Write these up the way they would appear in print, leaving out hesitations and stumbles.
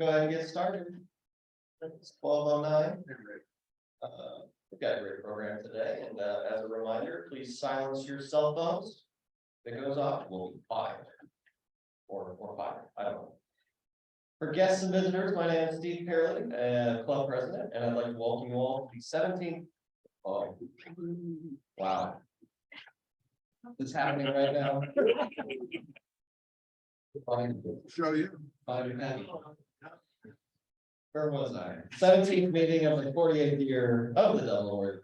Go ahead and get started. It's 12:09. We've got a great program today, and as a reminder, please silence your cell phones. If it goes off, we'll be fined. Or fired, I don't know. For guests and visitors, my name is Steve Perley, club president, and I'd like to welcome you all to the 17th. Oh, wow. What's happening right now? Show you. Where was I? 17th meeting of the 48th year of the Dublin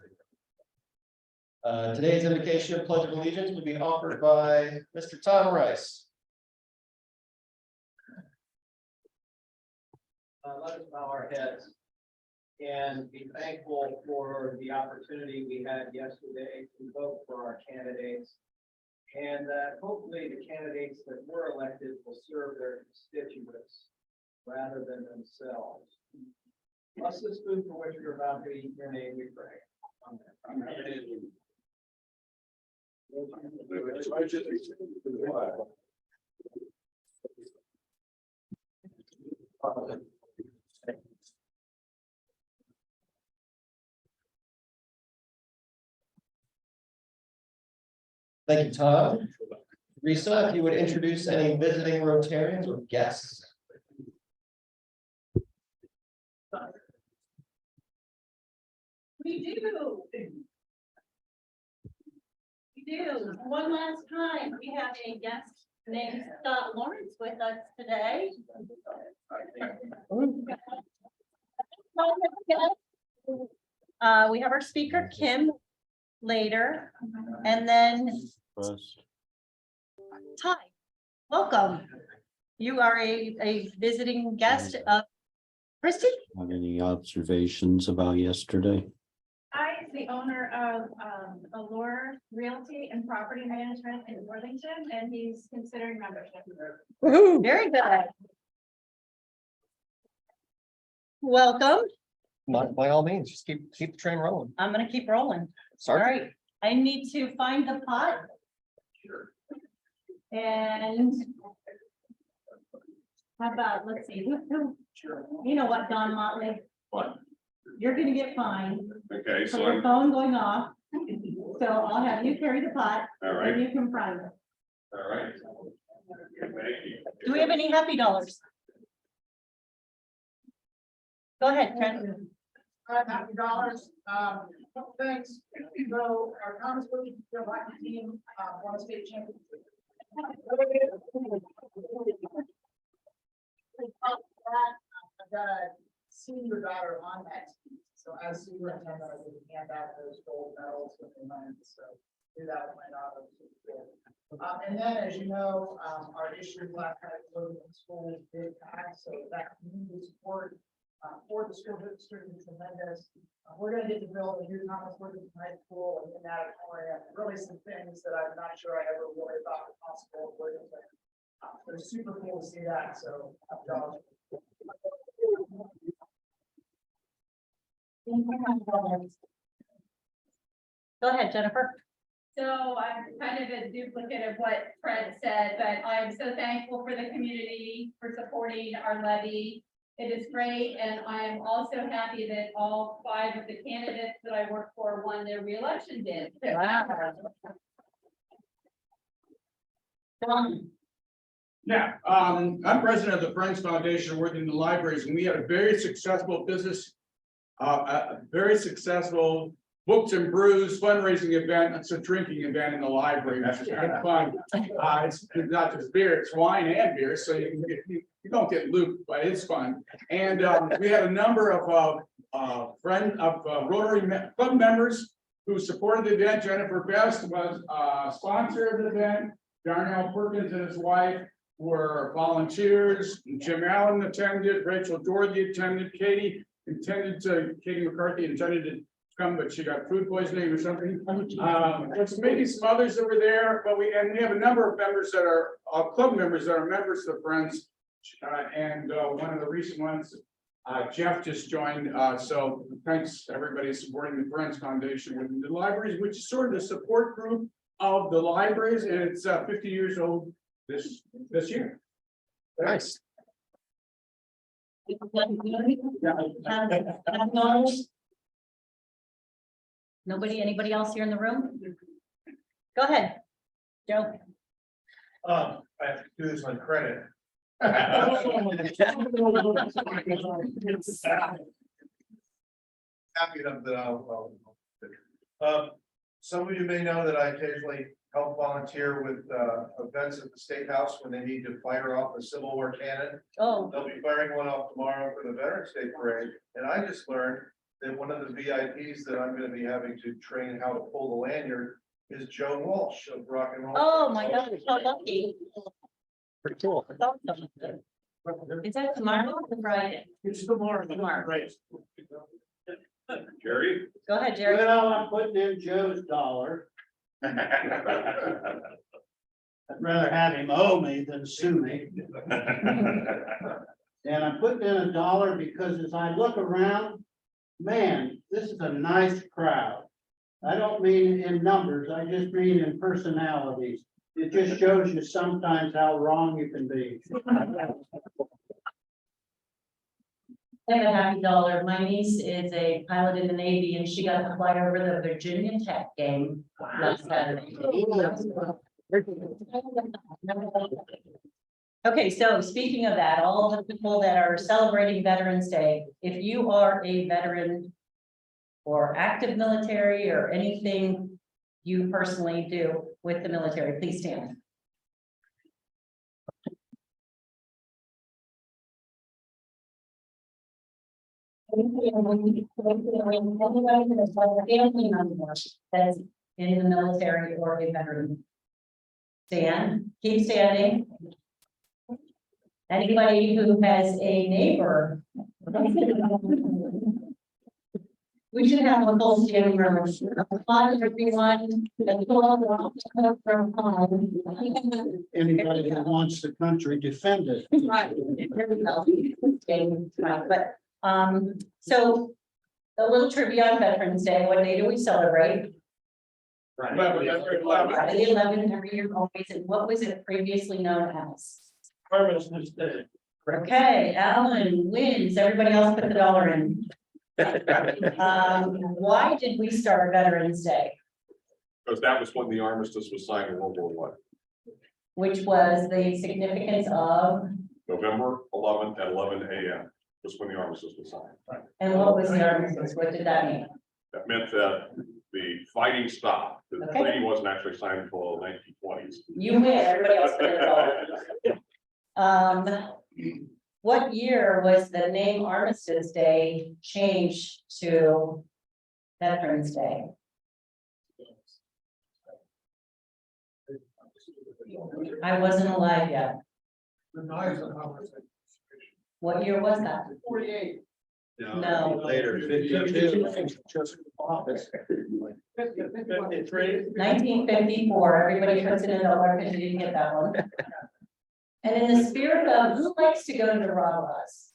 Worthington. Today's invocation of Pledge of Allegiance will be offered by Mr. Tom Rice. Let us bow our heads and be thankful for the opportunity we had yesterday to vote for our candidates. And that hopefully the candidates that were elected will serve their constituents rather than themselves. Bless this food for which you're about to eat, in your name we pray. Amen. Thank you, Tom. Risa, if you would introduce any visiting Rotarians or guests. We do. One last time, we have a guest named Scott Lawrence with us today. We have our speaker, Kim, later, and then Ty, welcome. You are a visiting guest of Christy. Have any observations about yesterday? I is the owner of Allure Realty and Property Management in Worthington, and he's considering membership. Woohoo, very good. Welcome. By all means, just keep the train rolling. I'm gonna keep rolling. All Sorry. right, I need to find the pot. And how about, let's see, you know what, Don Motley? What? You're gonna get fined Okay, for so your I'm, phone going off. So I'll have you carry the pot all and right, you can find it. all right. Thank you. Do we have any happy dollars? Go ahead, Trent. Happy dollars, couple things. So our Thomas Worthington hockey team won a state championship. I've got a senior daughter on that team, so as superintendent, I would hand out those gold medals when they win. So do that with my daughter. And then, as you know, our issue last night was in school did pass, so that community support for the school district is tremendous. We're going to get to build a new Thomas Worthington High School in that area. Really some things that I'm not sure I ever really thought were possible. But it's super cool to see that. So Go ahead, Jennifer. So I'm kind of a duplicate of what Fred said, but I'm so thankful for the community for supporting our levy. It is great, and I am also happy that all 5 of the candidates that I work for won their reelection bid. Yeah, I'm president of the Friends Foundation working in the libraries, and we had a very successful business, a very successful Books and Brews fundraising event. It's a drinking event in the library, which is kind of fun. It's not just beer, it's wine and beer, so you don't get looped, but it's fun. And we had a number of Rotary club members who supported the event. Jennifer Best was a sponsor of the event. Darnell Perkins and his wife were volunteers. Jim Allen attended, Rachel Dorothy attended, Katie McCarthy intended to come, but she got food poisoning or something. There's maybe some others that were there, but we have a number of members that are club members that are members of the Friends. And one of the recent ones, Jeff just joined. So thanks everybody supporting the Friends Foundation with the libraries, which is sort of the support group of the libraries, and it's 50 years old this year. Nice. Have dollars? Nobody, anybody else here in the room? Go ahead, Joe. I have to do this on credit. Happy enough that some of you may know that I occasionally help volunteer with events at the State House when they need to fire off a Civil War cannon. Oh, They'll be firing one off tomorrow for the Veterans Day Parade, and I just learned that one of the VIPs that I'm gonna be having to train how to pull the lanyard is Joan Walsh of Rock and Roll. oh my God, how lucky. Pretty cool. Is that tomorrow or Friday? It's tomorrow. Tomorrow. Right. Jerry? Go ahead, Jerry. Well, I'm putting in Joe's dollar. I'd rather have him owe me than sue me. And I'm putting in a dollar because as I look around, man, this is a nice crowd. I don't mean in numbers, I just mean in personalities. It just shows you sometimes how wrong you can be. I have a happy dollar. My niece is a pilot in the Navy and she got to fly over the Virginia Tech game last Saturday. Okay, so speaking of that, all the people that are celebrating Veterans Day, if you are a veteran or active military or anything you personally do with the military, please stand. That's in the military or a veteran. Stand, keep standing. Anybody who has a neighbor. We should have a full standing room. Applaud everyone. From home. Anybody that wants the country defended. Right. But, so a little trivia on Veterans Day. What day do we celebrate? Friday the 11th every year always. And what was it previously known as? Armistice Day. Okay, Alan wins. Everybody else put the dollar in. Why did we start Veterans Day? Because that was when the armistice was signed in World War One, Which was the significance of, November 11th at 11 a.m. was when the armistice was signed. and what was the armistice? What did that mean? That meant that the fighting stopped. The Okay. treaty wasn't actually signed until the 1920s. You win, everybody else put the dollar. What year was the name Armistice Day changed to Veterans Day? I wasn't alive yet. What year was that? 48. No. Later. 1954, everybody puts in a dollar because you didn't get that one. And in the spirit of, who likes to go to the rah-rahs?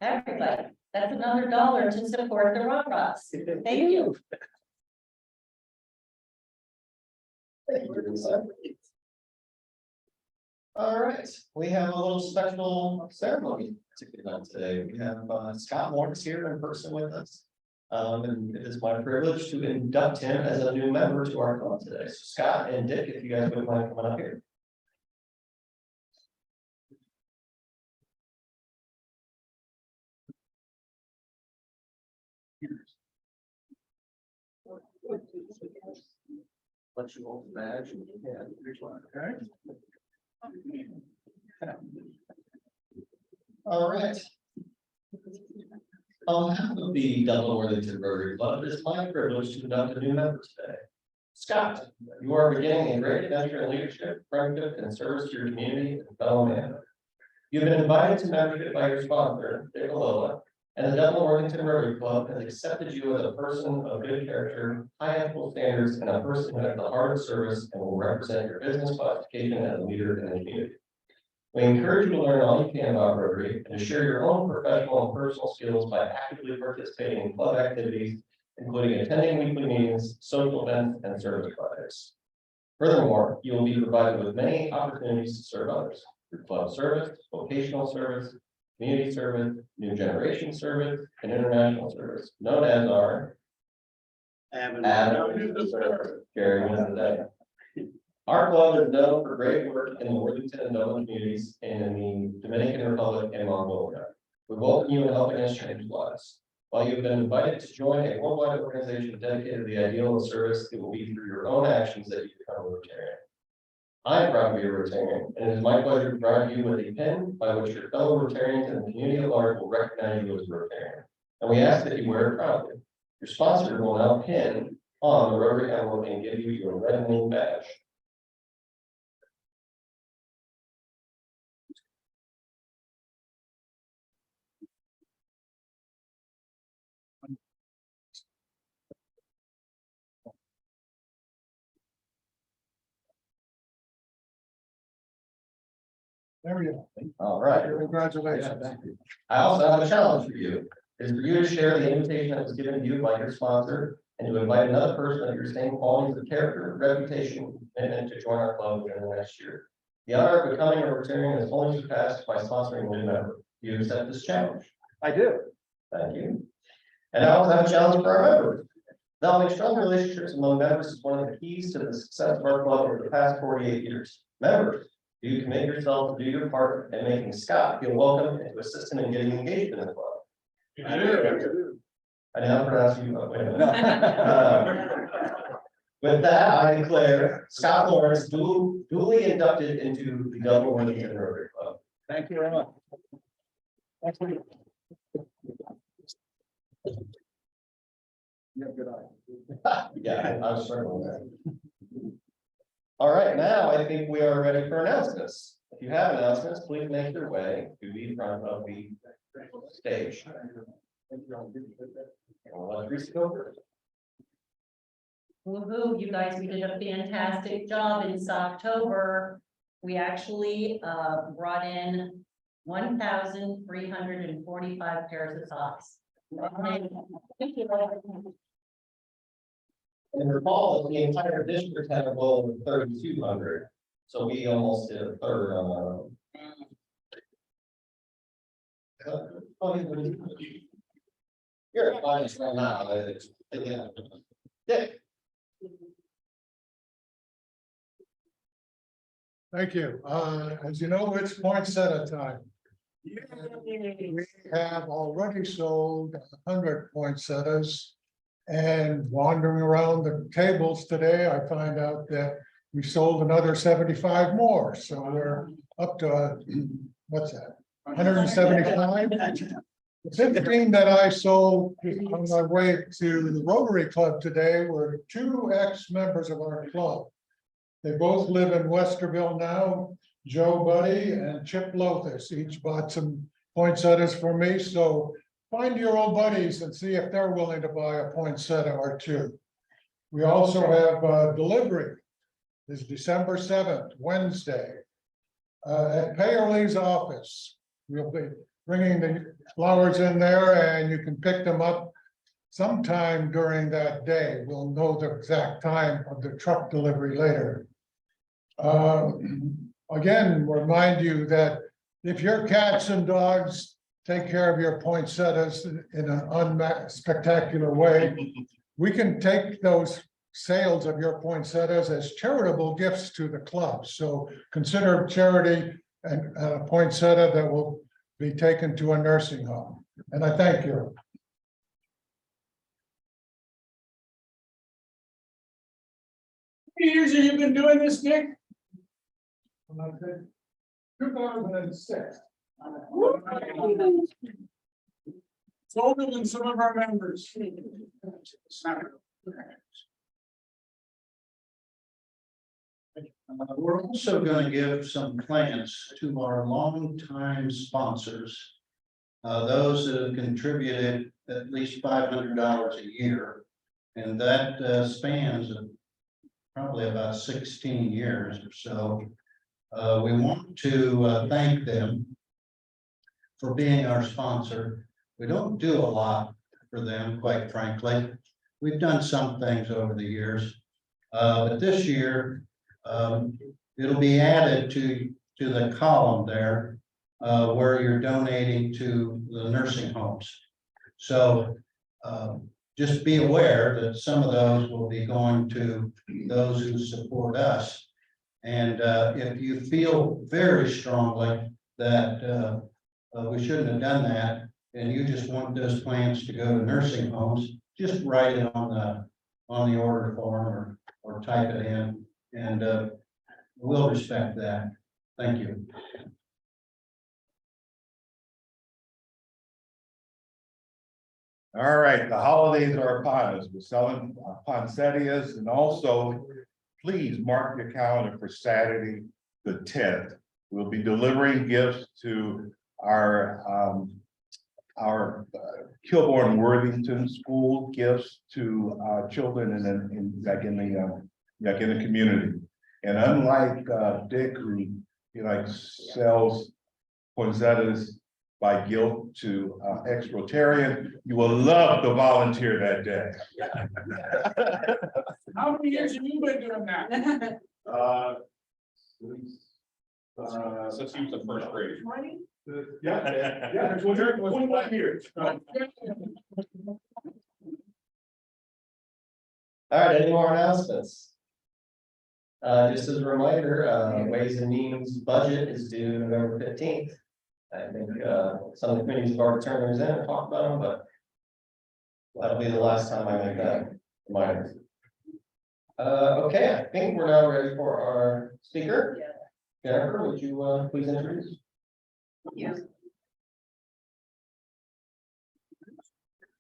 Everybody, that's another dollar to support the rah-rahs. Thank you. All right, we have a little special ceremony to get on today. We have Scott Lawrence here in person with us. And it is my privilege to induct him as a new member to our club today. So Scott and Dick, if you guys would mind coming up here. Let you hold the badge. Okay. All right. On behalf of the Dublin Worthington Rotary Club, it is my privilege to induct a new member today. Scott, you are beginning a great adventure in leadership, friendship, and service to your community and fellow man. You've been invited to membership by your sponsor, Dick Alola, and the Dublin Worthington Rotary Club has accepted you as a person of good character, high ethical standards, and a person who has the heart of service and will represent your business qualification as a leader in the community. We encourage you to learn all you can about Rotary and to share your own professional and personal skills by actively participating in club activities, including attending weekly meetings, social events, and service projects. Furthermore, you will be provided with many opportunities to serve others. through club service, vocational service, community service, new generation service, and international service, known as our Avenues of Service. Gary wins the day. Our club is known for great work in the Worthington and Dublin communities and in the Dominican Republic and Mongolia. We welcome you in helping us change lives. While you've been invited to join a worldwide organization dedicated to the ideal of service, it will be through your own actions that you become a Rotarian. I am proud to be a Rotarian, and it is my pleasure to provide you with a pin by which your fellow Rotarians and the community at large will recognize you as a Rotarian. And we ask that you wear it proudly. Your sponsor will now pin on the Rotary emblem and give you your red and blue badge. There we go. All right. Congratulations. I also have a challenge for you. It is for you to share the invitation that was given to you by your sponsor and to invite another person of your same qualities of character, reputation, and commitment to join our club within the next year. The honor of becoming a Rotarian is only surpassed by sponsoring a new member. Do you accept this challenge? I do. Thank you. And I also have a challenge for our members. Developing strong relationships among members is one of the keys to the success of our club over the past 48 years. Members, do you commit yourself to do your part in making Scott feel welcome and to assist him in getting engaged in the club? I do. I now pronounce you. Wait a minute. With that, I declare Scott Lawrence duly inducted into the Dublin Worthington Rotary Club. Thank you very much. You have a good eye. Yeah, I was struggling with that. All right, now I think we are ready for announcements. If you have announcements, please make your way to the front of the stage. Let's read it over. Woo-hoo, you guys, we did a fantastic job in October. We actually brought in 1,345 pairs of socks. And recall that the entire district had a goal of 3,200, so we almost did a third on our own. You're a fine right now. Dick. Thank you. As you know, it's poinsettia time. We have already sold 100 poinsettias. And wandering around the tables today, I find out that we sold another 75 more. So we're up to, what's that? 175? The 15 that I sold on my way to the Rotary Club today were 2 ex-members of our club. They both live in Westerville now, Joe Buddy and Chip Lothis, each bought some poinsettias for me, so find your old buddies and see if they're willing to buy a poinsettia or 2. We also have delivery, this is December 7th, Wednesday, at Payerly's office. We'll be bringing the flowers in there and you can pick them up sometime during that day. We'll know the exact time of the truck delivery later. Again, remind you that if your cats and dogs take care of your poinsettias in an unspectacular way, we can take those sales of your poinsettias as charitable gifts to the club. So consider charity and a poinsettia that will be taken to a nursing home. And I thank you. How many years have you been doing this, Nick? 2006. It's older than some of our members. We're also going to give some plants to our longtime sponsors. Those that have contributed at least $500 a year. And that spans probably about 16 years or so. We want to thank them for being our sponsor. We don't do a lot for them, quite frankly. We've done some things over the years. But this year, it'll be added to to the column there, where you're donating to the nursing homes. So, just be aware that some of those will be going to those who support us. And, if you feel very strongly that, we shouldn't have done that, and you just want those plans to go to nursing homes, just write it on the order form or type it in, and, we'll respect that. Thank you. All right, the holidays are upon us. We're selling poinsettias, and also please mark your calendar for Saturday, the 10th. We'll be delivering gifts to our Kilbourne Worthington school, gifts to children in the community. And unlike Dick, who sells poinsettias by guilt to ex-Rotarian, you will love to volunteer that day. How many years have you been doing that? Since he was the first grade. Yeah, 21 years. All right, any more announcements? Just as a reminder, Ways and Means budget is due November 15th. I think, some of the committees have already turned theirs in and talked about them, but that'll be the last time I make that reminder. Okay, I think we're now ready for our speaker. Jennifer, would you, please introduce?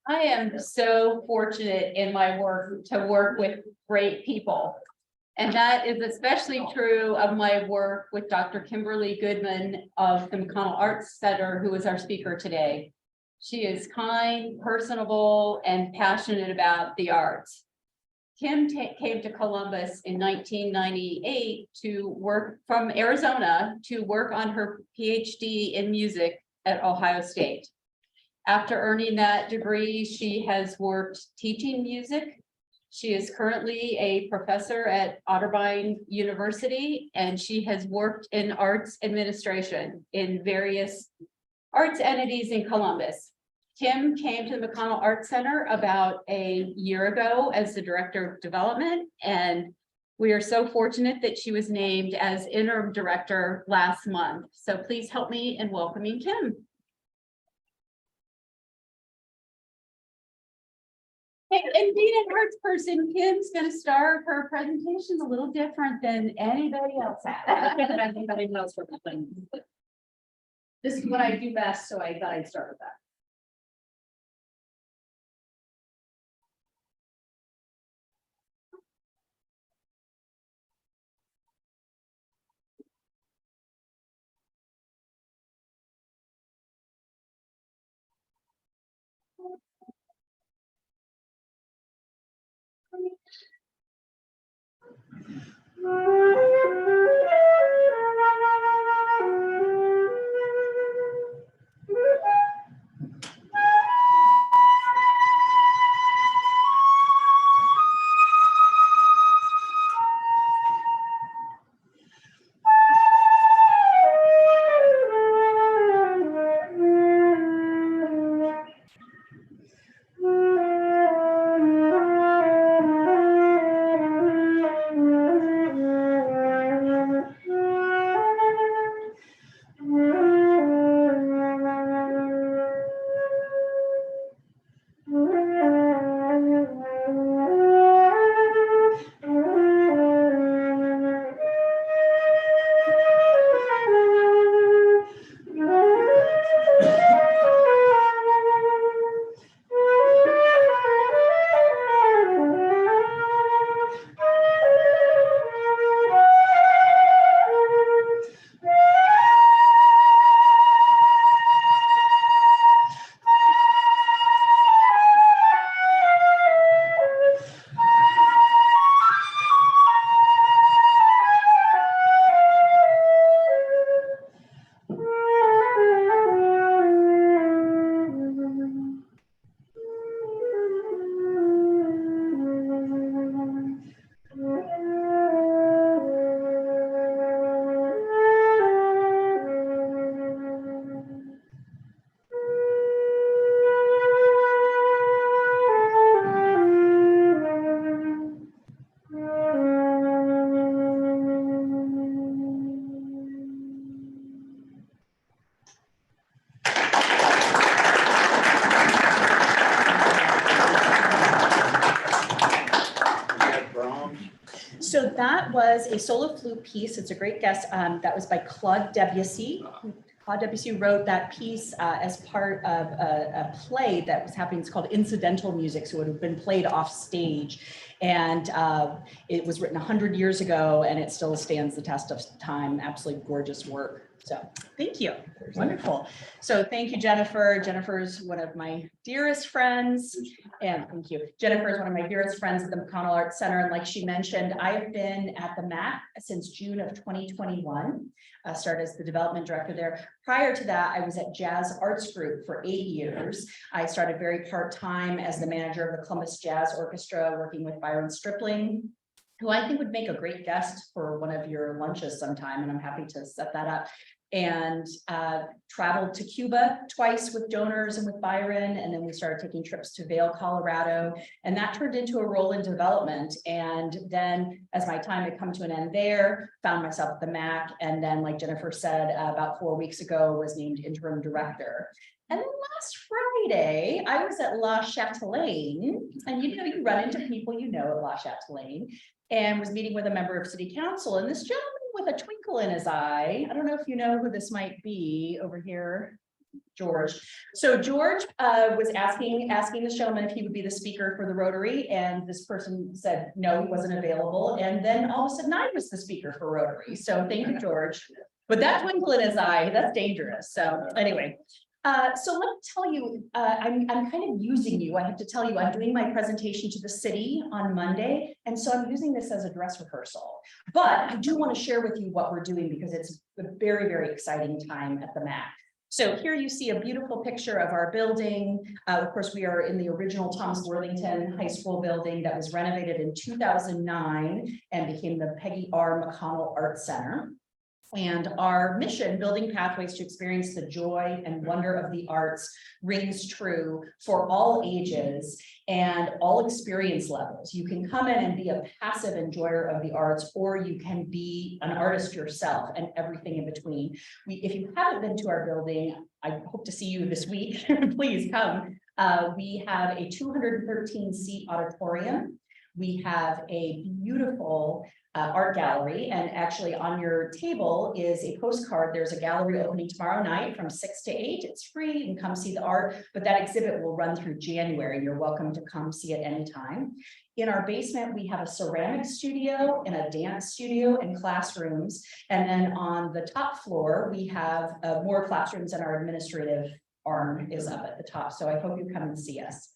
I am so fortunate in my work to work with great people. And that is especially true of my work with Dr. Kimberly Goodman of the McConnell Arts Center, who is our speaker today. She is kind, personable, and passionate about the arts. Kim came to Columbus in 1998 to work from Arizona to work on her PhD in music at Ohio State. After earning that degree, she has worked teaching music. She is currently a professor at Otterbein University, and she has worked in arts administration in various arts entities in Columbus. Kim came to the McConnell Arts Center about a year ago as the Director of Development, and we are so fortunate that she was named as Interim Director last month. So please help me in welcoming Kim. And being an arts person, Kim's going to start her presentation a little different than anybody else has. Anybody knows what I'm saying. This is what I do best, so I thought I'd start with that. So that was a solo flute piece. It's a great guess. That was by Claude Debussy. Claude Debussy wrote that piece as part of a play that was happening. It's called Incidental Music, so it would have been played off stage. And it was written 100 years ago, and it still stands the test of time. Absolutely gorgeous work. So thank you. Wonderful. So thank you, Jennifer. Jennifer's one of my dearest friends. And thank you. Jennifer is one of my dearest friends at the McConnell Arts Center. And like she mentioned, I have been at the MAC since June of 2021. Started as the development director there. Prior to that, I was at Jazz Arts Group for 8 years. I started very part-time as the manager of the Columbus Jazz Orchestra, working with Byron Stripling, who I think would make a great guest for one of your lunches sometime, and I'm happy to set that up. And traveled to Cuba twice with donors and with Byron, and then we started taking trips to Vail, Colorado, and that turned into a role in development. And then as my time had come to an end there, found myself at the MAC, and then like Jennifer said, about 4 weeks ago was named interim director. And then last Friday, I was at La Chatelaine, and you know, you run into people you know at La Chatelaine, and was meeting with a member of city council, and this gentleman with a twinkle in his eye, I don't know if you know who this might be over here, George. So George was asking this gentleman if he would be the speaker for the Rotary, and this person said no, he wasn't available, and then all of a sudden I was the speaker for Rotary. So thank you, George. But that twinkle in his eye, that's dangerous. So anyway. So let me tell you, I'm kind of using you. I have to tell you, I'm doing my presentation to the city on Monday. And so I'm using this as a dress rehearsal. But I do want to share with you what we're doing because it's a very, very exciting time at the MAC. So here you see a beautiful picture of our building. Of course, we are in the original Thomas Worthington High School building that was renovated in 2009 and became the Peggy R. McConnell Arts Center. And our mission, building pathways to experience the joy and wonder of the arts, rings true for all ages and all experience levels. You can come in and be a passive enjoyer of the arts, or you can be an artist yourself and everything in between. If you haven't been to our building, I hope to see you this week. Please come. We have a 213-seat auditorium. We have a beautiful art gallery, and actually on your table is a postcard. There's a gallery opening tomorrow night from 6 to 8. It's free. You can come see the art, but that exhibit will run through January. You're welcome to come see it anytime. In our basement, we have a ceramic studio and a dance studio and classrooms. And then on the top floor, we have more classrooms, and our administrative arm is up at the top. So I hope you come and see us.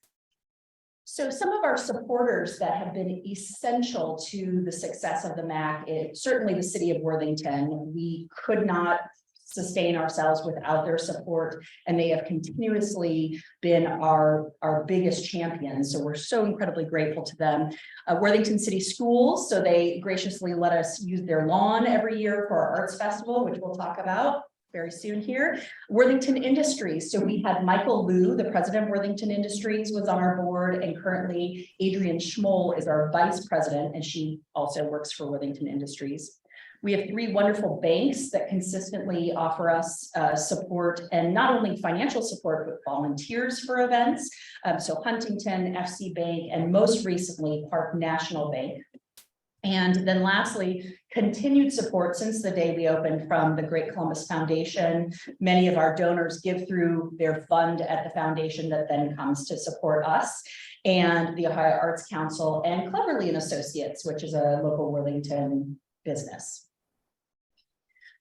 So some of our supporters that have been essential to the success of the MAC, certainly the city of Worthington. We could not sustain ourselves without their support, and they have continuously been our biggest champions. So we're so incredibly grateful to them. Worthington City Schools, so they graciously let us use their lawn every year for our arts festival, which we'll talk about very soon here. Worthington Industries. So we had Michael Liu, the president of Worthington Industries, was on our board, and currently Adrienne Schmoll is our vice president, and she also works for Worthington Industries. We have 3 wonderful banks that consistently offer us support, and not only financial support, but volunteers for events. So Huntington, FC Bank, and most recently Park National Bank. And then lastly, continued support since the day we opened from the Great Columbus Foundation. Many of our donors give through their fund at the foundation that then comes to support us, and the Ohio Arts Council and Cleverly and Associates, which is a local Worthington business.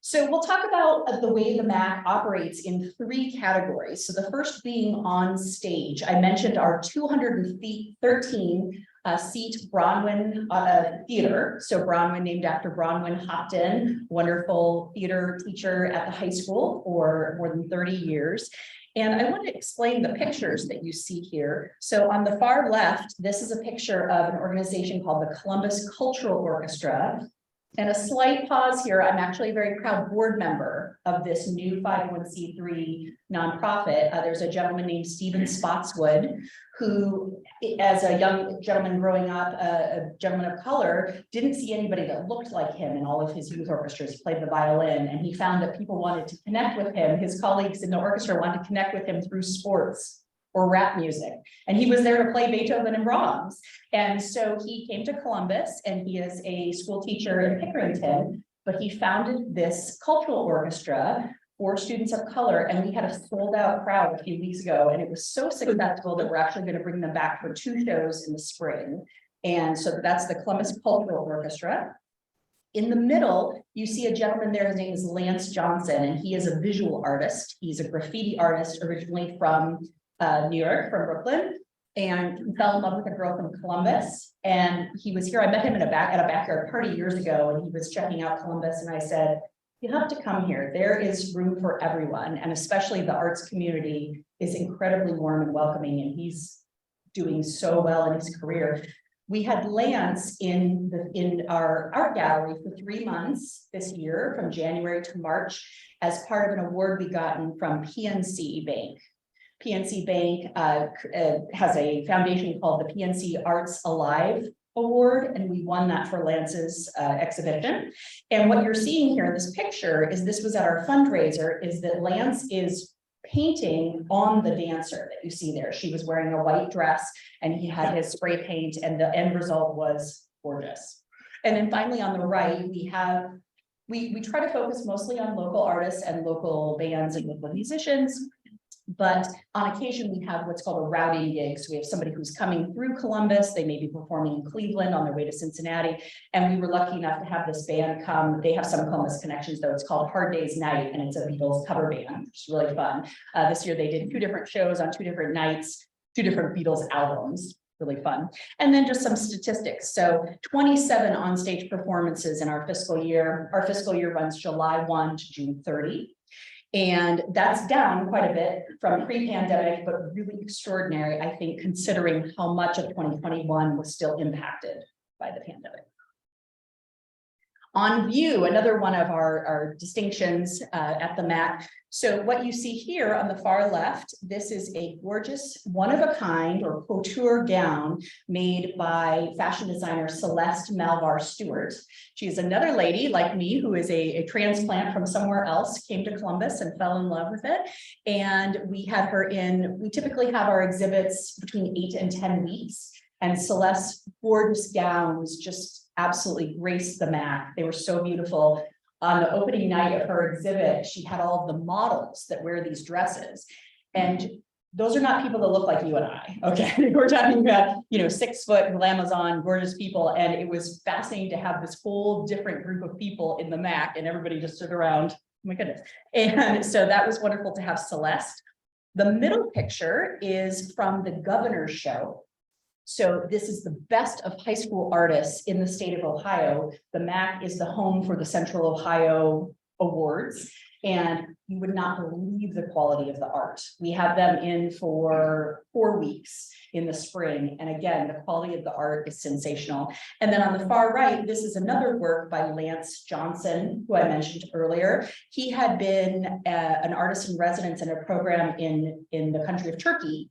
So we'll talk about the way the MAC operates in 3 categories. So the first being on stage. I mentioned our 213 seat Bronwyn Theater. So Bronwyn, named after Bronwyn Hopton, wonderful theater teacher at the high school for more than 30 years. And I want to explain the pictures that you see here. So on the far left, this is a picture of an organization called the Columbus Cultural Orchestra. And a slight pause here, I'm actually a very proud board member of this new 501c3 nonprofit. There's a gentleman named Stephen Spotswood, who, as a young gentleman growing up, a gentleman of color, didn't see anybody that looked like him in all of his youth orchestras. He played the violin, and he found that people wanted to connect with him. His colleagues in the orchestra wanted to connect with him through sports. or rap music. And he was there to play Beethoven and Brahms. And so he came to Columbus, and he is a school teacher in Pickerington, but he founded this cultural orchestra for students of color, and we had a sold out crowd a few weeks ago, and it was so successful that we're actually going to bring them back for 2 shows in the spring. And so that's the Columbus Cultural Orchestra. In the middle, you see a gentleman there, his name is Lance Johnson, and he is a visual artist. He's a graffiti artist originally from New York, from Brooklyn, and he fell in love with a girl from Columbus. And he was here, I met him at a backyard party years ago, and he was checking out Columbus, and I said, you have to come here. There is room for everyone, and especially the arts community is incredibly warm and welcoming, and he's doing so well in his career. We had Lance in our art gallery for 3 months this year, from January to March, as part of an award we gotten from PNC Bank. PNC Bank has a foundation called the PNC Arts Alive Award, and we won that for Lance's exhibition. And what you're seeing here in this picture is, this was at our fundraiser, is that Lance is painting on the dancer that you see there. She was wearing a white dress, and he had his spray paint, and the end result was gorgeous. And then finally on the right, we have, we try to focus mostly on local artists and local bands and local musicians. But on occasion, we have what's called a routing gig. So we have somebody who's coming through Columbus. They may be performing in Cleveland on their way to Cincinnati. And we were lucky enough to have this band come. They have some Columbus connections, though. It's called Hard Day's Night, and it's a Beatles cover band. It's really fun. This year, they did 2 different shows on 2 different nights, 2 different Beatles albums. Really fun. And then just some statistics. So 27 onstage performances in our fiscal year. Our fiscal year runs July 1 to June 30. And that's down quite a bit from pre-pandemic, but really extraordinary, I think, considering how much of 2021 was still impacted by the pandemic. On view, another one of our distinctions at the MAC. So what you see here on the far left, this is a gorgeous one-of-a-kind or couture gown made by fashion designer Celeste Malvar Stewart. She is another lady like me who is a transplant from somewhere else, came to Columbus and fell in love with it. And we had her in, we typically have our exhibits between 8 and 10 weeks. And Celeste's gorgeous gowns just absolutely graced the MAC. They were so beautiful. On the opening night of her exhibit, she had all of the models that wear these dresses. And those are not people that look like you and I, okay? We're talking about, 6 foot glamazon, gorgeous people. And it was fascinating to have this whole different group of people in the MAC, and everybody just stood around. Oh my goodness. And so that was wonderful to have Celeste. The middle picture is from the Governor's Show. So this is the best of high school artists in the state of Ohio. The MAC is the home for the Central Ohio Awards, and you would not believe the quality of the art. We have them in for 4 weeks in the spring. And again, the quality of the art is sensational. And then on the far right, this is another work by Lance Johnson, who I mentioned earlier. He had been an artist in residence in a program in the country of Turkey,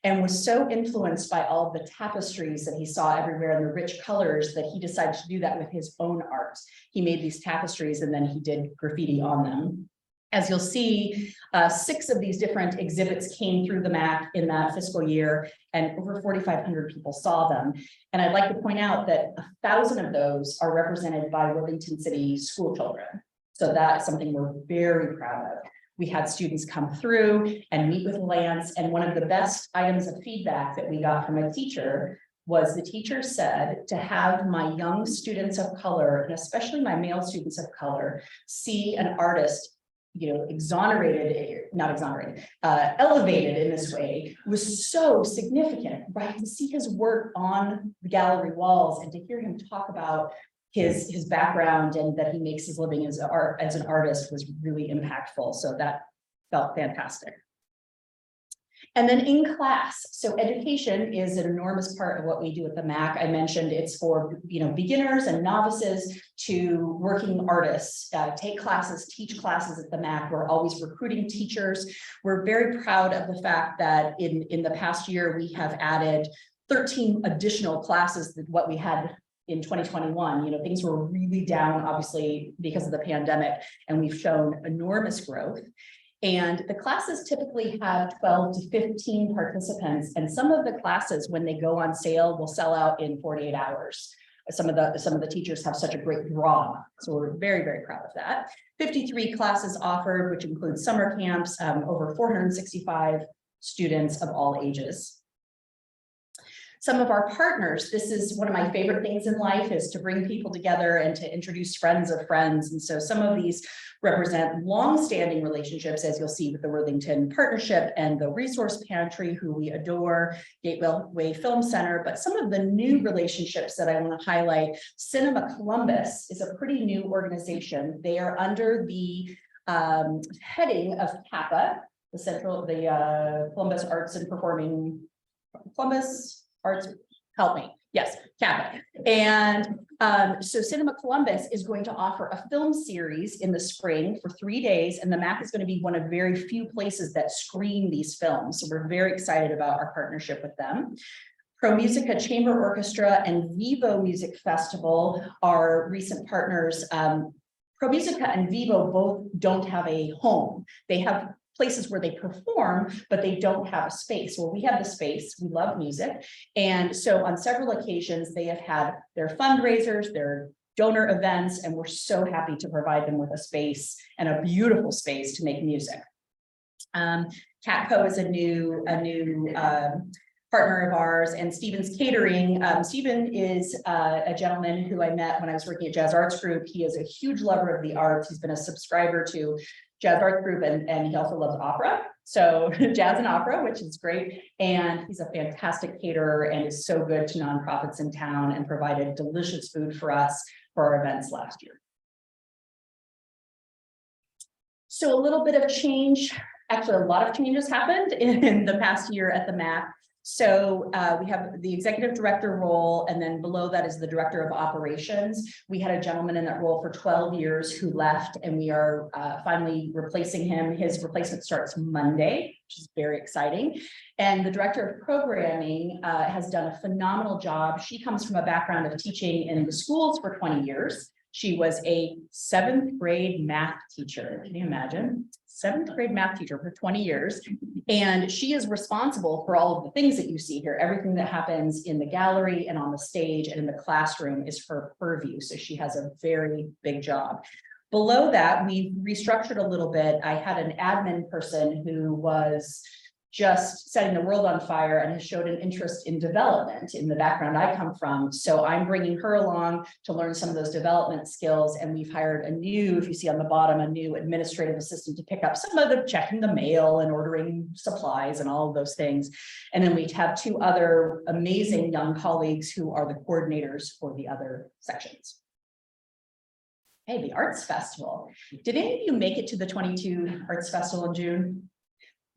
and was so influenced by all of the tapestries that he saw everywhere and the rich colors that he decided to do that with his own art. He made these tapestries and then he did graffiti on them. As you'll see, 6 of these different exhibits came through the MAC in that fiscal year, and over 4,500 people saw them. And I'd like to point out that 1,000 of those are represented by Worthington City school children. So that's something we're very proud of. We had students come through and meet with Lance, and one of the best items of feedback that we got from a teacher was the teacher said to have my young students of color, and especially my male students of color, see an artist, elevated in this way was so significant, right? To see his work on the gallery walls and to hear him talk about his background and that he makes his living as an artist was really impactful. So that felt fantastic. And then in class, so education is an enormous part of what we do at the MAC. I mentioned it's for beginners and novices to working artists, take classes, teach classes at the MAC. We're always recruiting teachers. We're very proud of the fact that in the past year, we have added 13 additional classes than what we had in 2021. Things were really down, obviously, because of the pandemic, and we've shown enormous growth. And the classes typically have 12 to 15 participants, and some of the classes, when they go on sale, will sell out in 48 hours. Some of the teachers have such a great draw, so we're very, very proud of that. 53 classes offered, which includes summer camps, over 465 students of all ages. Some of our partners, this is one of my favorite things in life, is to bring people together and to introduce friends of friends. And so some of these represent long-standing relationships, as you'll see with the Worthington Partnership and the Resource Pantry, who we adore, Gateway Film Center. But some of the new relationships that I want to highlight, Cinema Columbus is a pretty new organization. They are under the heading of CAPA, the Columbus Arts and Performing, Columbus Arts, help me. Yes, CAPA. And so Cinema Columbus is going to offer a film series in the spring for 3 days, and the MAC is going to be one of very few places that screen these films. So we're very excited about our partnership with them. Pro Musica Chamber Orchestra and Vivo Music Festival are recent partners. Pro Musica and Vivo both don't have a home. They have places where they perform, but they don't have a space. Well, we have the space. We love music. And so on several occasions, they have had their fundraisers, their donor events, and we're so happy to provide them with a space, and a beautiful space to make music. Catco is a new partner of ours, and Stephen's Catering. Stephen is a gentleman who I met when I was working at Jazz Arts Group. He is a huge lover of the arts. He's been a subscriber to Jazz Arts Group, and he also loves opera. So jazz and opera, which is great. And he's a fantastic caterer and is so good to nonprofits in town, and provided delicious food for us for our events last year. So a little bit of change, actually a lot of changes happened in the past year at the MAC. So we have the executive director role, and then below that is the director of operations. We had a gentleman in that role for 12 years who left, and we are finally replacing him. His replacement starts Monday, which is very exciting. And the director of programming has done a phenomenal job. She comes from a background of teaching in the schools for 20 years. She was a 7th grade math teacher. Can you imagine? 7th grade math teacher for 20 years. And she is responsible for all of the things that you see here. Everything that happens in the gallery and on the stage and in the classroom is her purview. So she has a very big job. Below that, we restructured a little bit. I had an admin person who was just setting the world on fire and has showed an interest in development in the background I come from. So I'm bringing her along to learn some of those development skills. And we've hired a new, if you see on the bottom, a new administrative assistant to pick up some of the checking the mail and ordering supplies and all of those things. And then we have 2 other amazing young colleagues who are the coordinators for the other sections. Hey, the Arts Festival. Did any of you make it to the 22 Arts Festival in June?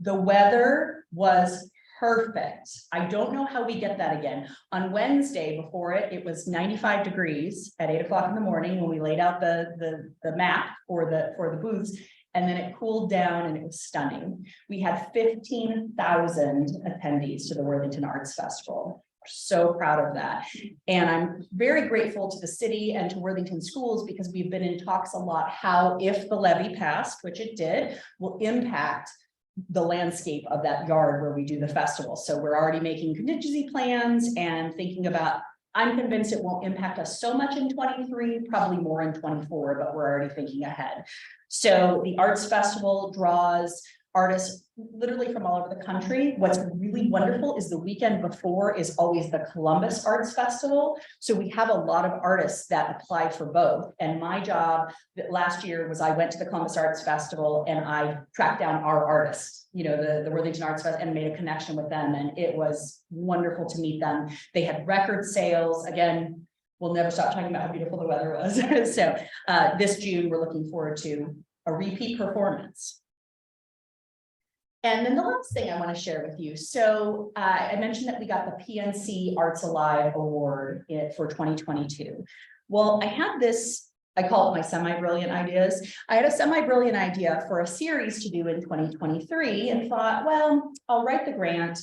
The weather was perfect. I don't know how we get that again. On Wednesday before it was 95 degrees at 8 o'clock in the morning when we laid out the map for the booths, and then it cooled down and it was stunning. We had 15,000 attendees to the Worthington Arts Festival. We're so proud of that. And I'm very grateful to the city and to Worthington schools, because we've been in talks a lot how, if the levy passed, which it did, will impact the landscape of that yard where we do the festival. So we're already making contingency plans and thinking about, I'm convinced it won't impact us so much in 23, probably more in 24, but we're already thinking ahead. So the Arts Festival draws artists literally from all over the country. What's really wonderful is the weekend before is always the Columbus Arts Festival. So we have a lot of artists that apply for both. And my job last year was I went to the Columbus Arts Festival and I tracked down our artists, you know, the Worthington Arts Festival, and made a connection with them. And it was wonderful to meet them. They had record sales. Again, we'll never stop talking about how beautiful the weather was. So this June, we're looking forward to a repeat performance. And then the last thing I want to share with you. So I mentioned that we got the PNC Arts Alive Award for 2022. Well, I had this, I call it my semi-brilliant ideas. I had a semi-brilliant idea for a series to do in 2023 and thought, well, I'll write the grant.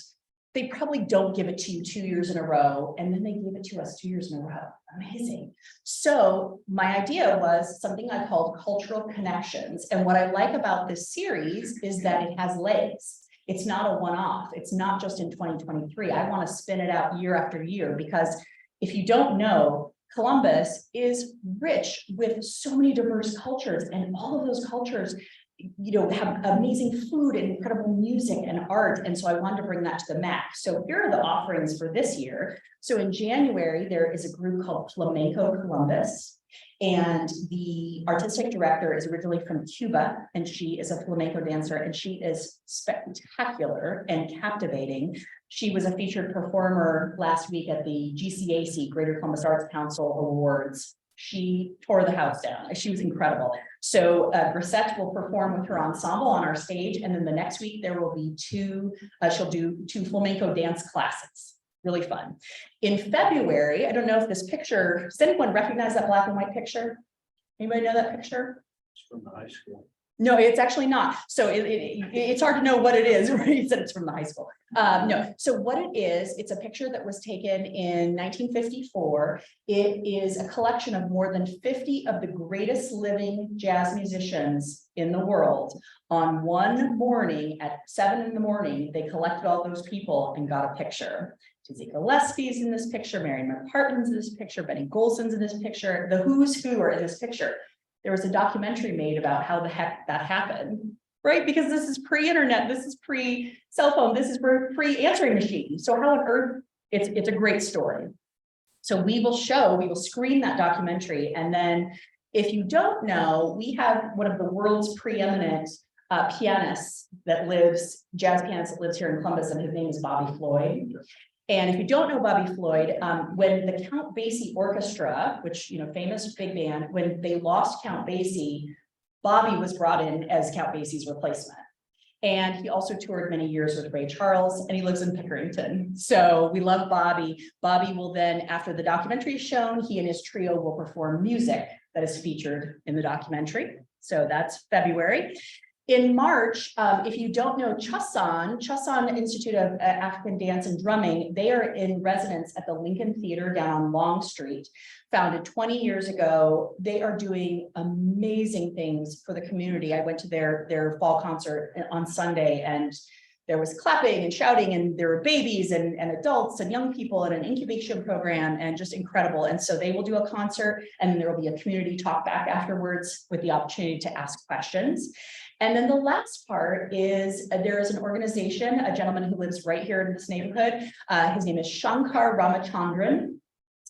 they probably don't give it to you 2 years in a row, and then they give it to us 2 years in a row. Amazing. So my idea was something I called cultural connections. And what I like about this series is that it has legs. It's not a one-off. It's not just in 2023. I want to spin it out year after year, because if you don't know, Columbus is rich with so many diverse cultures, and all of those cultures, you know, have amazing food and incredible music and art. And so I wanted to bring that to the MAC. So here are the offerings for this year. So in January, there is a group called Flamenco Columbus. And the artistic director is originally from Cuba, and she is a flamenco dancer, and she is spectacular and captivating. She was a featured performer last week at the GCAC, Greater Columbus Arts Council Awards. She tore the house down. She was incredible. So Grisette will perform with her ensemble on our stage, and then the next week there will be she'll do two flamenco dance classes. Really fun. In February, I don't know if this picture, does anyone recognize that black and white picture? Anybody know that picture? It's from the high school. No, it's actually not. So it's hard to know what it is, right? He said it's from the high school. No, so what it is, it's a picture that was taken in 1954. It is a collection of more than 50 of the greatest living jazz musicians in the world. On one morning at 7 in the morning, they collected all those people and got a picture. Dizzy Gillespie's in this picture, Marion McPartlin's in this picture, Benny Golson's in this picture, the who's who are in this picture. There was a documentary made about how the heck that happened, right? Because this is pre-internet, this is pre-cell phone, this is pre-answering machine. So how on earth, it's a great story. So we will screen that documentary. And then if you don't know, we have one of the world's preeminent jazz pianist that lives here in Columbus, and his name is Bobby Floyd. And if you don't know Bobby Floyd, when the Count Basie Orchestra, which, you know, famous big band, when they lost Count Basie, Bobby was brought in as Count Basie's replacement. And he also toured many years with Ray Charles, and he lives in Pickerington. So we love Bobby. Bobby will then, after the documentary is shown, he and his trio will perform music that is featured in the documentary. So that's February. In March, if you don't know Chusson Institute of African Dance and Drumming, they are in residence at the Lincoln Theater down on Long Street, founded 20 years ago. They are doing amazing things for the community. I went to their fall concert on Sunday, and there was clapping and shouting, and there were babies and adults and young people, and an incubation program, and just incredible. And so they will do a concert, and then there will be a community talk back afterwards with the opportunity to ask questions. And then the last part is there is an organization, a gentleman who lives right here in this neighborhood. His name is Shankar Ramachandran.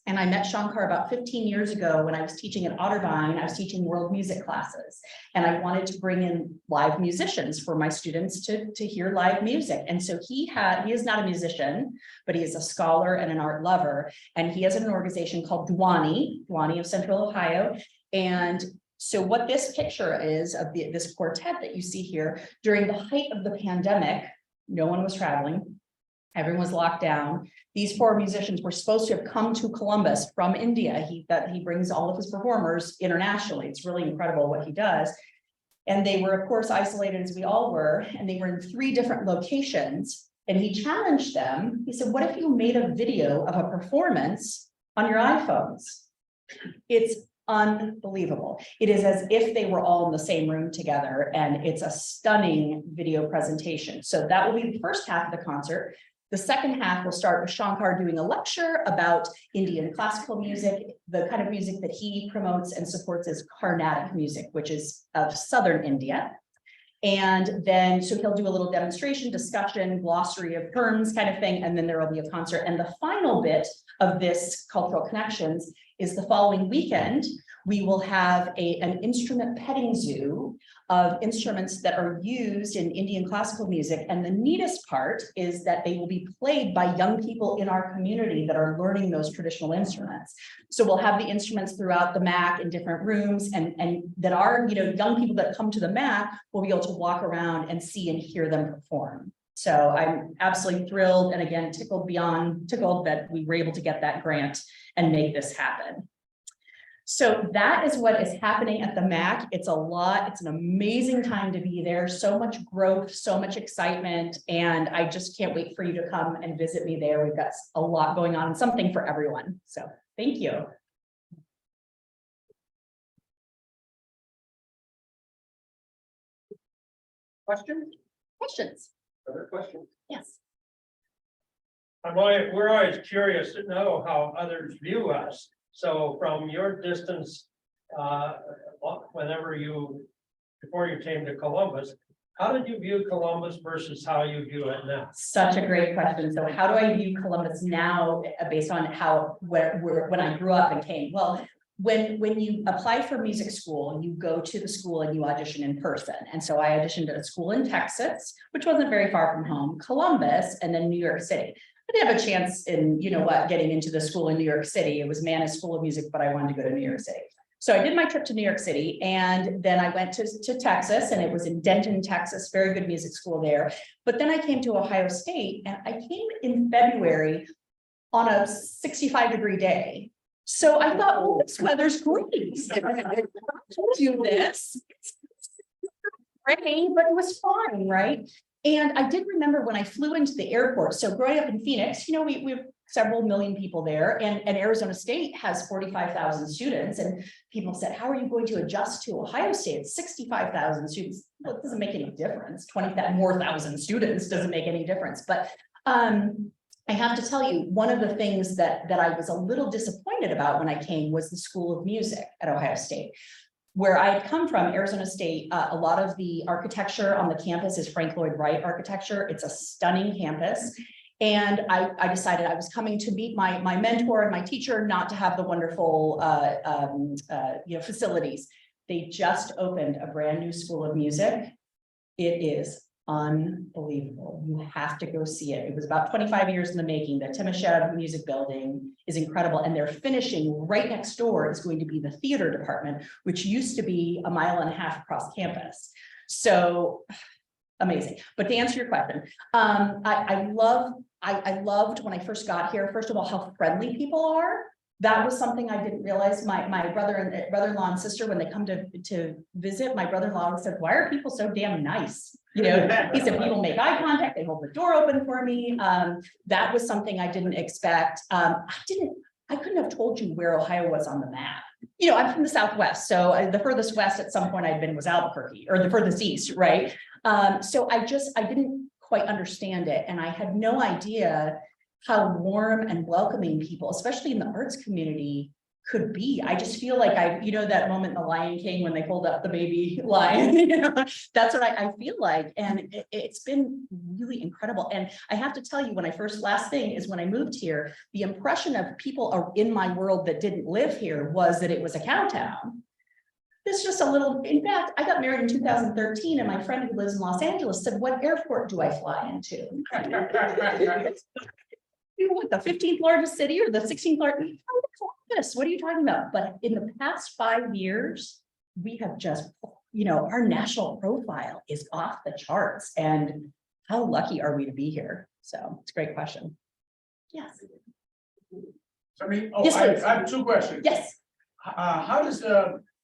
And I met Shankar about 15 years ago when I was teaching at Otterbein. I was teaching world music classes, and I wanted to bring in live musicians for my students to hear live music. And so he is not a musician, but he is a scholar and an art lover. And he has an organization called Dwani of Central Ohio. And so what this picture is of this quartet that you see here, during the height of the pandemic, no one was traveling, everyone was locked down. These four musicians were supposed to have come to Columbus from India. He brings all of his performers internationally. It's really incredible what he does. And they were, of course, isolated as we all were, and they were in 3 different locations. And he challenged them. He said, what if you made a video of a performance on your iPhones? It's unbelievable. It is as if they were all in the same room together, and it's a stunning video presentation. So that will be the first half of the concert. The second half will start with Shankar doing a lecture about Indian classical music. The kind of music that he promotes and supports is Carnatic music, which is of southern India. And then, so he'll do a little demonstration, discussion, glossary of terms kind of thing, and then there will be a concert. And the final bit of this Cultural Connections is the following weekend. We will have an instrument petting zoo of instruments that are used in Indian classical music. And the neatest part is that they will be played by young people in our community that are learning those traditional instruments. So we'll have the instruments throughout the MAC in different rooms, and that are, you know, young people that come to the MAC will be able to walk around and see and hear them perform. So I'm absolutely thrilled, and again, tickled that we were able to get that grant and make this happen. So that is what is happening at the MAC. It's a lot. It's an amazing time to be there. So much growth, so much excitement. And I just can't wait for you to come and visit me there. We've got a lot going on, something for everyone. So thank you. Questions? Other questions? Yes. We're always curious to know how others view us. So from your distance, before you came to Columbus, how did you view Columbus versus how you view it now? Such a great question. So how do I view Columbus now based on when I grew up and came? Well, when you apply for music school, you go to the school and you audition in person. And so I auditioned at a school in Texas, which wasn't very far from home, Columbus, and then New York City. I didn't have a chance in, getting into the school in New York City. It was Mannes School of Music, but I wanted to go to New York City. So I did my trip to New York City, and then I went to Texas, and it was in Denton, Texas, very good music school there. But then I came to Ohio State, and I came in February on a 65-degree day. So I thought, oh, this weather's great. I told you this. Rain, but it was fine, right? And I did remember when I flew into the airport. So growing up in Phoenix, we have several million people there, and Arizona State has 45,000 students. And people said, how are you going to adjust to Ohio State? It's 65,000 students. Well, it doesn't make any difference. 20,000 more students doesn't make any difference. But I have to tell you, one of the things that I was a little disappointed about when I came was the School of Music at Ohio State. Where I had come from, Arizona State, a lot of the architecture on the campus is Frank Lloyd Wright architecture. It's a stunning campus. And I decided I was coming to meet my mentor and my teacher, not to have the wonderful facilities. They just opened a brand new School of Music. It is unbelievable. You have to go see it. It was about 25 years in the making. The Timoshev Music Building is incredible. And they're finishing right next door is going to be the theater department, which used to be a mile and a half across campus. So amazing. But to answer your question, I loved when I first got here, first of all, how friendly people are. That was something I didn't realize. My brother-in-law and sister, when they come to visit, my brother-in-law said, why are people so damn nice? He said, people make eye contact, they hold the door open for me. That was something I didn't expect. I couldn't have told you where Ohio was on the map. I'm from the Southwest, so the furthest west at some point I'd been was Albuquerque, or the furthest east, right? So I didn't quite understand it. And I had no idea how warm and welcoming people, especially in the arts community, could be. I just feel like that moment in The Lion King when they pulled up the baby lion, that's what I feel like. And it's been really incredible. And I have to tell you, when I moved here, the impression of people in my world that didn't live here was that it was a cow town. It's just in fact, I got married in 2013, and my friend who lives in Los Angeles said, what airport do I fly into? What, the 15th largest city or the 16th largest? Columbus, what are you talking about? But in the past 5 years, we have just, our national profile is off the charts. And how lucky are we to be here? So it's a great question. Yes. Yes, I have two questions. Yes. How does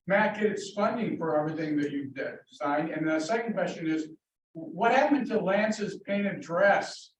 MAC get its funding for everything that you've designed? And the second question is, what happened to Lance's painted dress?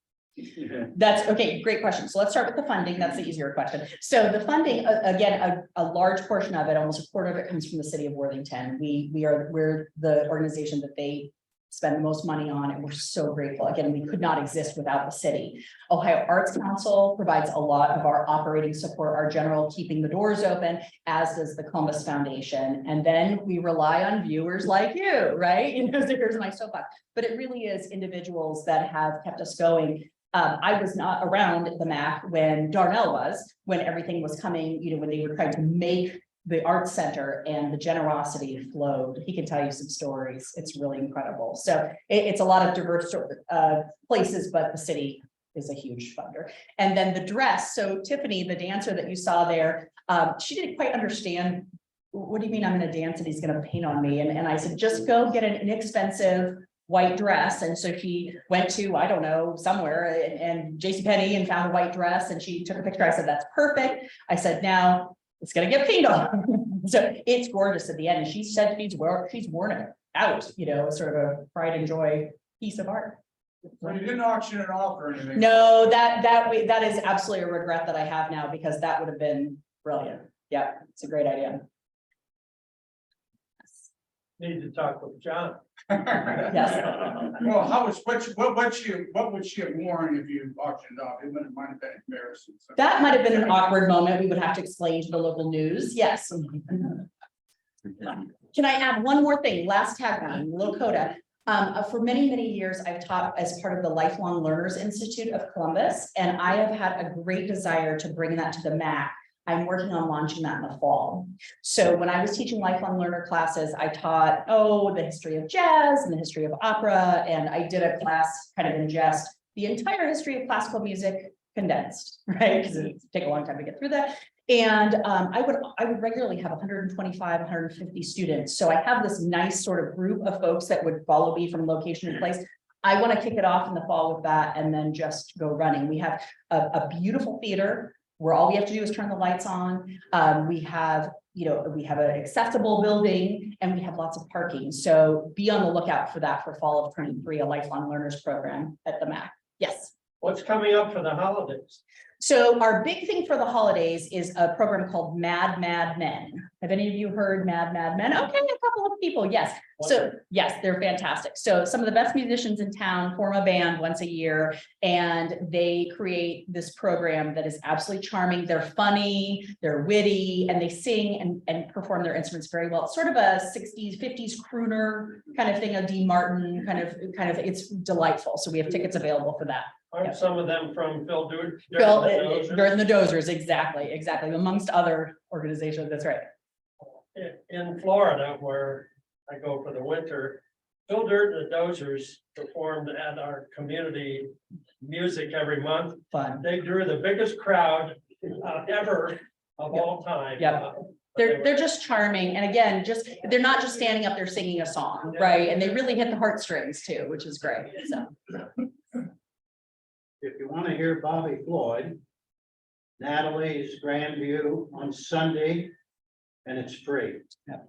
That's okay. Great question. So let's start with the funding. That's the easier question. So the funding, again, a large portion of it, almost a quarter of it, comes from the city of Worthington. We're the organization that they spend the most money on, and we're so grateful. Again, we could not exist without the city. Ohio Arts Council provides a lot of our operating support, our general keeping the doors open, as does the Columbus Foundation. And then we rely on viewers like you, right? Here's my soapbox. But it really is individuals that have kept us going. I was not around the MAC when Darnell was, when everything was coming, when they were trying to make the Arts Center, and the generosity flowed. He can tell you some stories. It's really incredible. So it's a lot of diverse places, but the city is a huge funder. And then the dress. So Tiffany, the dancer that you saw there, she didn't quite understand, what do you mean I'm going to dance and he's going to paint on me? And I said, just go get an inexpensive white dress. And so she went to, I don't know, somewhere and JCPenney and found a white dress, and she took a picture. I said, that's perfect. I said, now it's going to get paint on. So it's gorgeous at the end, and she said she's worn it out, you know, sort of a pride and joy piece of art. So you didn't auction it off or anything? No, that is absolutely a regret that I have now, because that would have been brilliant. Yeah, it's a great idea. Need to talk with John. Yes. Well, what would she have worn if you auctioned off? It might have been embarrassing. So. That might have been an awkward moment. We would have to explain to the local news. Yes. Can I add one more thing? Last tagline, Lakota. For many, many years, I've taught as part of the Lifelong Learners Institute of Columbus, and I have had a great desire to bring that to the MAC. I'm working on launching that in the fall. So when I was teaching lifelong learner classes, I taught, the history of jazz and the history of opera. And I did a class kind of ingest the entire history of classical music condensed, right? Because it take a long time to get through that. And I would regularly have 125, 150 students. So I have this nice sort of group of folks that would follow me from location to place. I want to kick it off in the fall with that and then just go running. We have a beautiful theater where all we have to do is turn the lights on. We have an accessible building, and we have lots of parking. So be on the lookout for that for fall of 23, a lifelong learners program at the MAC. Yes. What's coming up for the holidays? So our big thing for the holidays is a program called Mad Men. Have any of you heard Mad Men? Okay, a couple of people, yes. So yes, they're fantastic. So some of the best musicians in town form a band once a year, and they create this program that is absolutely charming. They're funny, they're witty, and they sing and perform their instruments very well. It's sort of a 60s, 50s crooner kind of thing, a Dean Martin kind of, it's delightful. So we have tickets available for that. Aren't some of them from Phil During the Dozers, exactly, amongst other organizations, that's right. In Florida, where I go for the winter, Phil Dirt and the Dozers performed at our community music every month. Fun. They drew the biggest crowd ever of all time. Yep. They're just charming, and again, they're not just standing up there singing a song, right? And they really hit the heartstrings too, which is great. So. If you want to hear Bobby Floyd, Natalie's Grandview on Sunday, and it's free. Yep.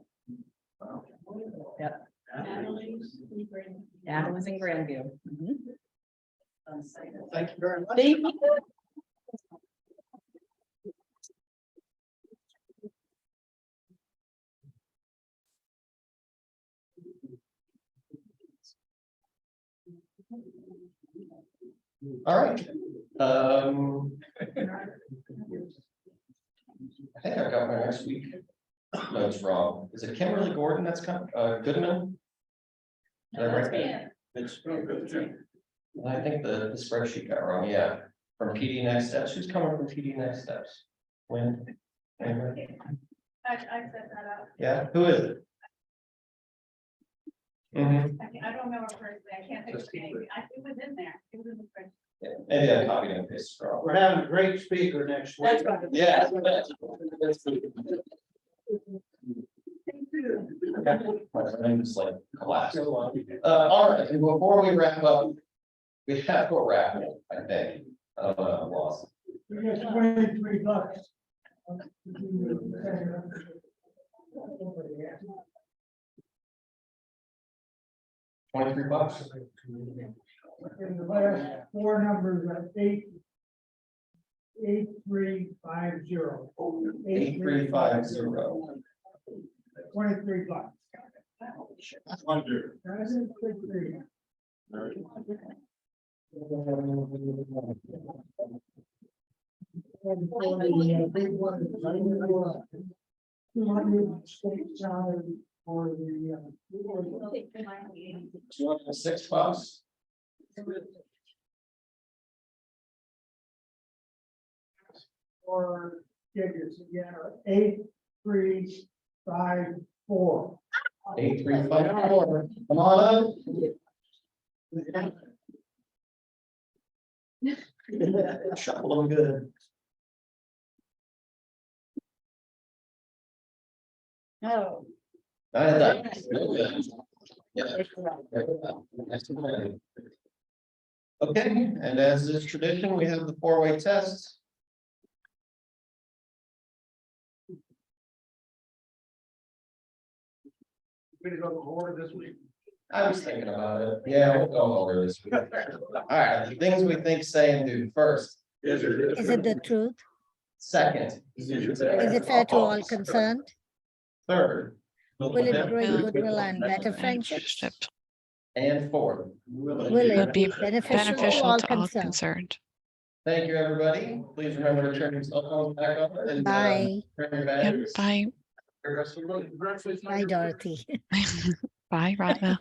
Natalie's in Grandview. Mhm. Thank you very much. Thank you. All right. I think I've got my next week. No, it's wrong. Is it Kimberly Gordon that's coming? Goodman? Did I write that? It's I think the spreadsheet got wrong. Yeah, from PD Next Steps. Who's coming from PD Next Steps? When? Anybody? I set that up. Yeah, who is it? Mhm. I don't remember personally. I can't think of the name. It was in there. It was in the spreadsheet. Yeah, maybe I copied and pasted wrong. We're having a great speaker next week. Yeah. My brain just like collapsed. All right, and before we wrap up, we have to wrap it, I think. Lost. $23. 23 bucks. And the last four numbers are 8350. 8350. $23. Wonder. For the, $6. or figures again are 8354. 8354. Come on up. Shuffle them good. Oh. I had that. Yeah. Okay, and as is tradition, we have the four-way test. We to go to order this week. I was thinking about it. Yeah, we'll go over this week. All right, the things we think, say, and do. First, Is it the truth? second, Is it fair to all concerned? third, Will it bring goodwill and better friendships? and fourth. Will it be beneficial to all concerned? Thank you, everybody. Please remember to turn your cell phones back on and Bye. turn your Yep, batteries. bye. Congratulations. Bye, Dorothy. Bye, Rhonda.